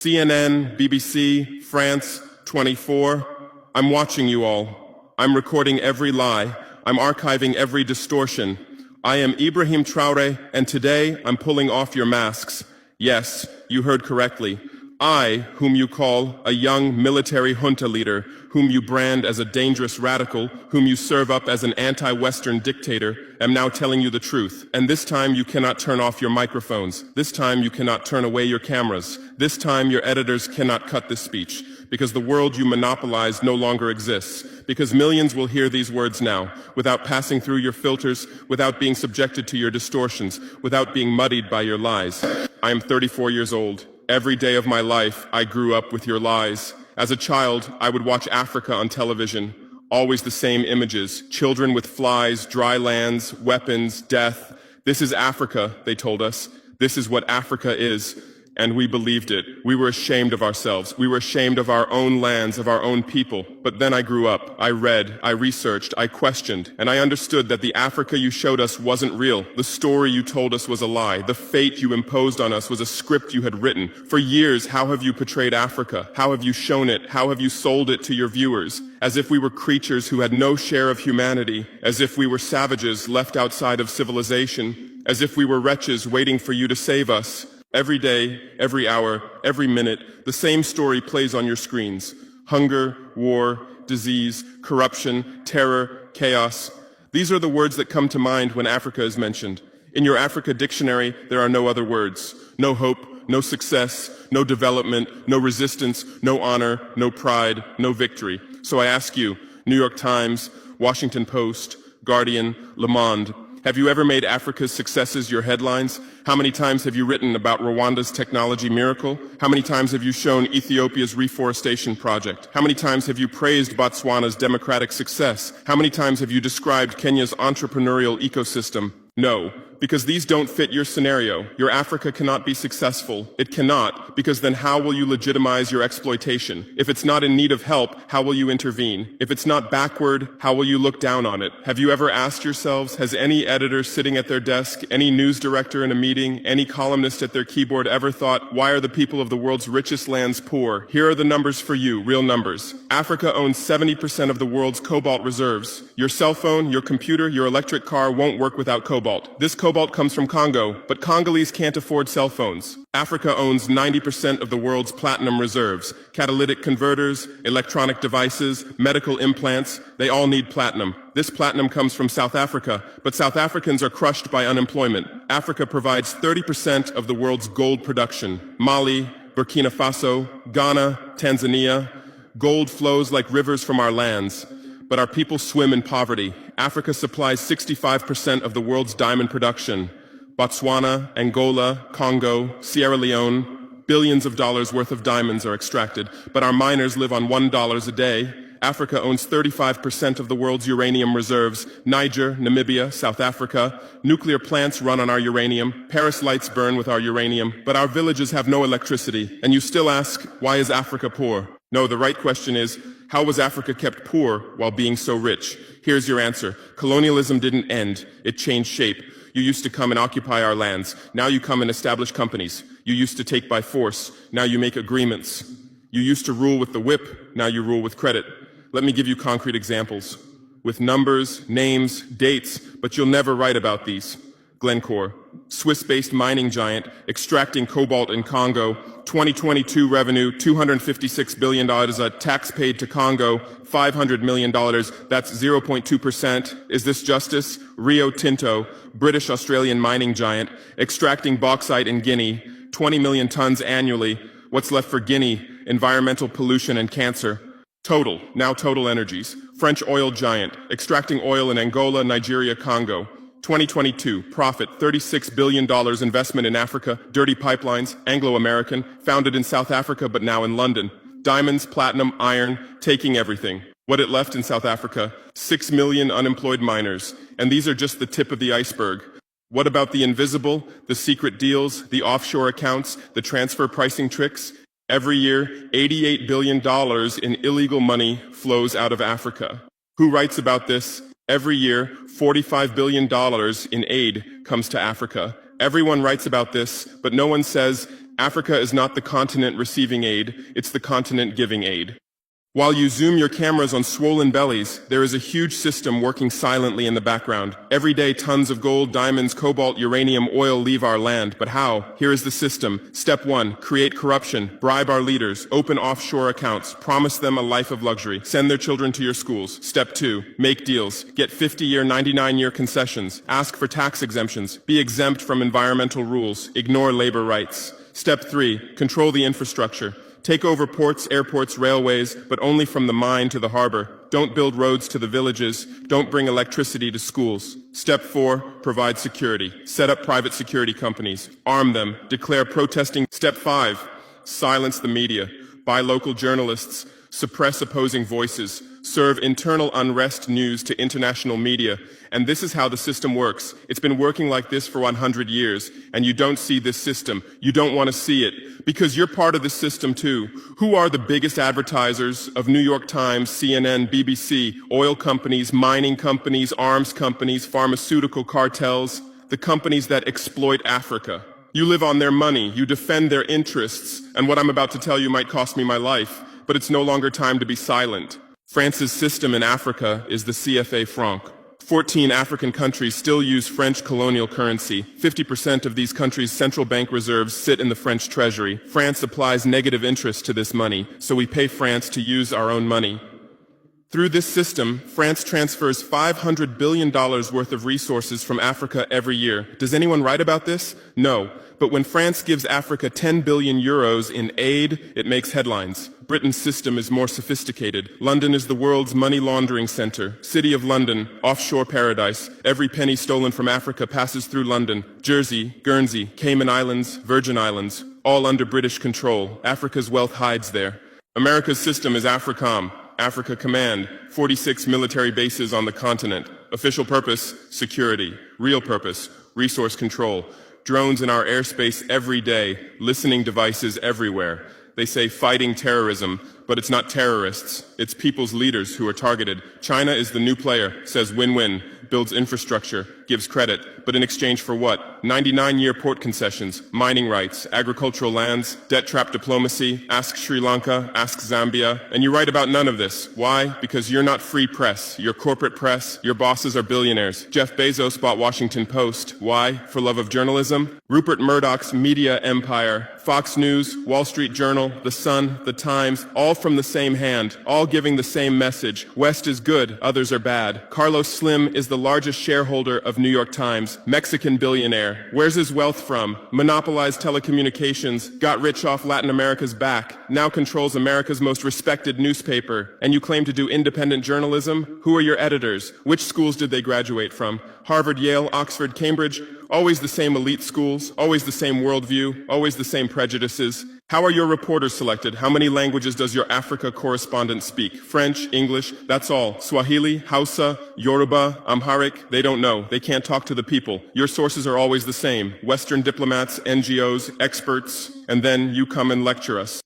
CNN, BBC, France, 24. I'm watching you all. I'm recording every lie. I'm archiving every distortion. I am Ibrahim Traore, and today I'm pulling off your masks. Yes, you heard correctly. I, whom you call a young military junta leader, whom you brand as a dangerous radical, whom you serve up as an anti-Western dictator, am now telling you the truth. And this time you cannot turn off your microphones. This time you cannot turn away your cameras. This time your editors cannot cut this speech, because the world you monopolize no longer exists. Because millions will hear these words now, without passing through your filters, without being subjected to your distortions, without being muddied by your lies. I am 34 years old. Every day of my life, I grew up with your lies. As a child, I would watch Africa on television. Always the same images. Children with flies, dry lands, weapons, death. This is Africa, they told us. This is what Africa is. And we believed it. We were ashamed of ourselves. We were ashamed of our own lands, of our own people. But then I grew up. I read, I researched, I questioned, and I understood that the Africa you showed us wasn't real. The story you told us was a lie. The fate you imposed on us was a script you had written. For years, how have you portrayed Africa? How have you shown it? How have you sold it to your viewers? As if we were creatures who had no share of humanity, as if we were savages left outside of civilization, as if we were wretches waiting for you to save us. Every day, every hour, every minute, the same story plays on your screens. Hunger, war, disease, corruption, terror, chaos. These are the words that come to mind when Africa is mentioned. In your Africa dictionary, there are no other words. No hope, no success, no development, no resistance, no honor, no pride, no victory. So I ask you, New York Times, Washington Post, Guardian, Le Monde, have you ever made Africa's successes your headlines? How many times have you written about Rwanda's technology miracle? How many times have you shown Ethiopia's reforestation project? How many times have you praised Botswana's democratic success? How many times have you described Kenya's entrepreneurial ecosystem? No, because these don't fit your scenario. Your Africa cannot be successful. It cannot, because then how will you legitimize your exploitation? If it's not in need of help, how will you intervene? If it's not backward, how will you look down on it? Have you ever asked yourselves, has any editor sitting at their desk, any news director in a meeting, any columnist at their keyboard ever thought, why are the people of the world's richest lands poor? Here are the numbers for you, real numbers. Africa owns 70% of the world's cobalt reserves. Your cell phone, your computer, your electric car won't work without cobalt. This cobalt comes from Congo, but Congolese can't afford cell phones. Africa owns 90% of the world's platinum reserves. Catalytic converters, electronic devices, medical implants, they all need platinum. This platinum comes from South Africa, but South Africans are crushed by unemployment. Africa provides 30% of the world's gold production. Mali, Burkina Faso, Ghana, Tanzania. Gold flows like rivers from our lands, but our people swim in poverty. Africa supplies 65% of the world's diamond production. Botswana, Angola, Congo, Sierra Leone, billions of dollars worth of diamonds are extracted, but our miners live on $1 a day. Africa owns 35% of the world's uranium reserves. Niger, Namibia, South Africa. Nuclear plants run on our uranium. Paris lights burn with our uranium, but our villages have no electricity. And you still ask, why is Africa poor? No, the right question is, how was Africa kept poor while being so rich? Here's your answer. Colonialism didn't end. It changed shape. You used to come and occupy our lands. Now you come and establish companies. You used to take by force. Now you make agreements. You used to rule with the whip. Now you rule with credit. Let me give you concrete examples. With numbers, names, dates, but you'll never write about these. Glencore, Swiss-based mining giant, extracting cobalt in Congo. 2022 revenue, $256 billion. Tax paid to Congo, $500 million. That's 0.2%. Is this justice? Rio Tinto, British-Australian mining giant, extracting bauxite in Guinea, 20 million tons annually. What's left for Guinea? Environmental pollution and cancer. Total, now Total Energies, French oil giant, extracting oil in Angola, Nigeria, Congo. 2022, profit, $36 billion investment in Africa, dirty pipelines, Anglo-American, founded in South Africa but now in London. Diamonds, platinum, iron, taking everything. What it left in South Africa, 6 million unemployed miners. And these are just the tip of the iceberg. What about the invisible, the secret deals, the offshore accounts, the transfer pricing tricks? Every year, $88 billion in illegal money flows out of Africa. Who writes about this? Every year, $45 billion in aid comes to Africa. Everyone writes about this, but no one says Africa is not the continent receiving aid, it's the continent giving aid. While you zoom your cameras on swollen bellies, there is a huge system working silently in the background. Every day, tons of gold, diamonds, cobalt, uranium, oil leave our land. But how? Here is the system. Step 1, create corruption, bribe our leaders, open offshore accounts, promise them a life of luxury, send their children to your schools. Step 2, make deals, get 50-year, 99-year concessions, ask for tax exemptions, be exempt from environmental rules, ignore labor rights. Step 3, control the infrastructure. Take over ports, airports, railways, but only from the mine to the harbor. Don't build roads to the villages. Don't bring electricity to schools. Step 4, provide security. Set up private security companies. Arm them. Declare protesting. Step 5, silence the media. Buy local journalists. Suppress opposing voices. Serve internal unrest news to international media. And this is how the system works. It's been working like this for 100 years, and you don't see this system. You don't want to see it, because you're part of the system too. Who are the biggest advertisers of New York Times, CNN, BBC, oil companies, mining companies, arms companies, pharmaceutical cartels, the companies that exploit Africa? You live on their money, you defend their interests, and what I'm about to tell you might cost me my life, but it's no longer time to be silent. France's system in Africa is the CFA franc. 14 African countries still use French colonial currency. 50% of these countries' central bank reserves sit in the French treasury. France applies negative interest to this money, so we pay France to use our own money. Through this system, France transfers $500 billion worth of resources from Africa every year. Does anyone write about this? No. But when France gives Africa 10 billion euros in aid, it makes headlines. Britain's system is more sophisticated. London is the world's money laundering center. City of London, offshore paradise. Every penny stolen from Africa passes through London. Jersey, Guernsey, Cayman Islands, Virgin Islands, all under British control. Africa's wealth hides there. America's system is AFRICOM, Africa Command, 46 military bases on the continent. Official purpose, security. Real purpose, resource control. Drones in our airspace every day, listening devices everywhere. They say fighting terrorism, but it's not terrorists. It's people's leaders who are targeted. China is the new player, says win-win, builds infrastructure, gives credit, but in exchange for what? 99-year port concessions, mining rights, agricultural lands, debt-trap diplomacy, ask Sri Lanka, ask Zambia, and you write about none of this. Why? Because you're not free press. You're corporate press. Your bosses are billionaires. Jeff Bezos bought Washington Post. Why? For love of journalism? Rupert Murdoch's media empire, Fox News, Wall Street Journal, The Sun, The Times, all from the same hand, all giving the same message. West is good, others are bad. Carlos Slim is the largest shareholder of New York Times, Mexican billionaire. Where's his wealth from? Monopolized telecommunications, got rich off Latin America's back, now controls America's most respected newspaper. And you claim to do independent journalism? Who are your editors? Which schools did they graduate from? Harvard, Yale, Oxford, Cambridge? Always the same elite schools, always the same worldview, always the same prejudices. How are your reporters selected? How many languages does your Africa correspondent speak? French, English, that's all. Swahili, Hausa, Yoruba, Amharic, they don't know. They can't talk to the people. Your sources are always the same. Western diplomats, NGOs, experts, and then you come and lecture us.